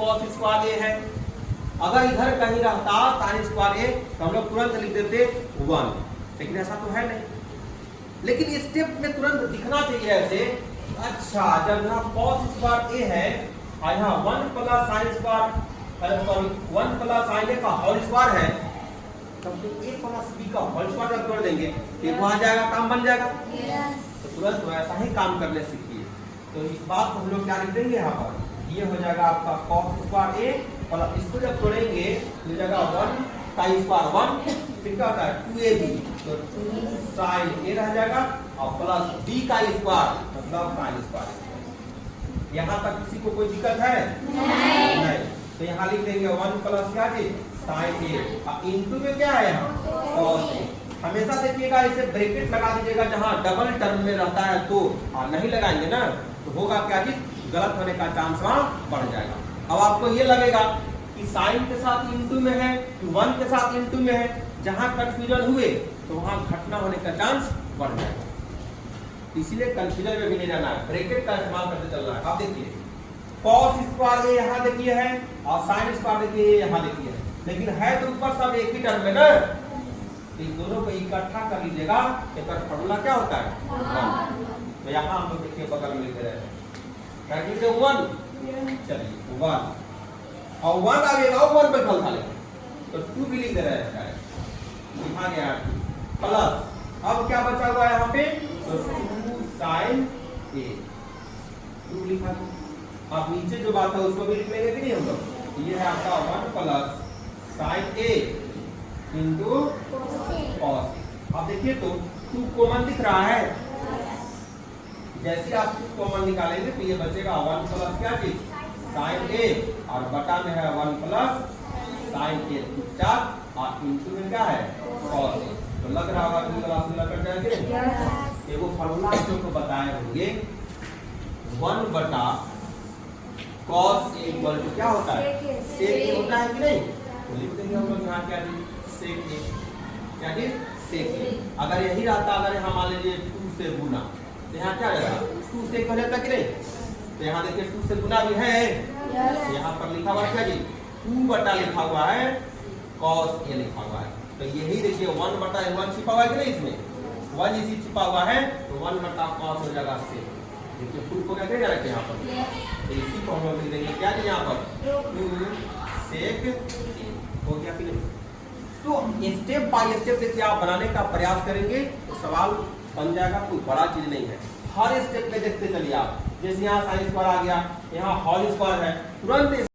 cos square ए है। अगर इधर कहीं रहता sin स्क्वायर ए तो हम लोग तुरंत लिख देते 1, लेकिन ऐसा तो है नहीं। लेकिन इस स्टेप में तुरंत दिखना चाहिए ऐसे। अच्छा, जब यहाँ cos स्क्वायर ए है और यहाँ 1 plus sin square sorry 1 plus sin ए का होल स्क्वायर है, तब तो a प्लस b का होल स्क्वायर जब जोड़ देंगे ये वहां जाएगा, काम बन जाएगा। तो तुरंत वैसा ही काम करने सीखिए। तो इस बात को हम लोग क्या लिख देंगे यहाँ पर, ये हो जाएगा आपका cos स्क्वायर ए और इसको जब जोड़ेंगे तो जगह 1 sin स्क्वायर 1, फिर क्या होता है 2ab, तो 2 sin a रह जाएगा और प्लस b का स्क्वायर मतलब sin स्क्वायर। यहाँ तक किसी को कोई दिक्कत है? नहीं। तो यहाँ लिख देंगे 1 प्लस क्या जी sin a और इनटू में क्या है यहाँ cos a। हमेशा देखिएगा इसे ब्रैकेट लगा दीजिएगा जहाँ डबल टर्म में रहता है तो, नहीं लगाएंगे ना तो होगा क्या जी गलत होने का चांस वहां बढ़ जाएगा। अब आपको ये लगेगा कि साइन के साथ इनटू में है कि 1 के साथ इनटू में है, जहां कंफ्यूजन हुए तो वहां घटना होने का चांस बढ़ जाएगा। इसीलिए कंफ्यूजन में भी नहीं जाना है, ब्रैकेट का इस्तेमाल करते चलना है। अब देखिए cos स्क्वायर ए यहाँ देखिए है और sin स्क्वायर देखिए यहाँ देखिए है, लेकिन है तो ऊपर सब एक ही टर्म में ना, इन दोनों को इकट्ठा कर लीजिएगा तो फॉर्मूला क्या होता है 1। तो यहाँ हम लोग देखिए बगल में लिख रहे हैं क्या लिखते हैं 1, चलिए 1 और 1 आएगा 1 पे फल था, लेकिन तो 2 भी लिख दे रहे हैं, लिखा गया प्लस। अब क्या बचा हुआ है यहाँ पे, तो 2 sin a 2 लिखा। अब नीचे जो बात है उसको भी लिख लेंगे कि नहीं हम लोग, ये है आपका 1 plus sin a into cos। अब देखिए तो 2 कॉमन दिख रहा है, जैसे आप 2 कॉमन निकालेंगे तो ये बचेगा 1 प्लस क्या चीज sin a और बटा में है 1 प्लस sin a 4 और इंटू में क्या है cos a। तो लग रहा होगा कि क्लास में लग जाएंगे। एगो फार्मूला आपको बताए होंगे 1 बटा cos a इक्वल टू क्या होता है sec a होता है कि नहीं, तो लिख देंगे हम लोग यहाँ क्या sec a, क्या चीज sec a। अगर यही रहता, अगर यहाँ मान लीजिए 2 से गुना तो यहाँ क्या रहेगा 2 से हो जाता कि नहीं, तो यहाँ देखिए 2 से गुना भी है, यहाँ पर लिखा हुआ क्या जी 2 बटा लिखा हुआ है cos a लिखा हुआ है। तो यही देखिए 1 बटा 1 छिपा हुआ है कि नहीं, इसमें 1 इसी छिपा हुआ है तो 1 बटा cos हो जाएगा sec। देखिए फुल को क्या कह रहे हैं यहाँ पर, तो इसी को हम लोग लिख देंगे क्या जी यहाँ पर 2 sec हो गया कि नहीं। तो स्टेप बाय स्टेप देखिए आप बनाने का प्रयास करेंगे तो सवाल बन जाएगा, कोई बड़ा चीज नहीं है। हर स्टेप में देखते चलिए आप, जैसे यहाँ sin स्क्वायर आ गया, यहाँ होल स्क्वायर है, तुरंत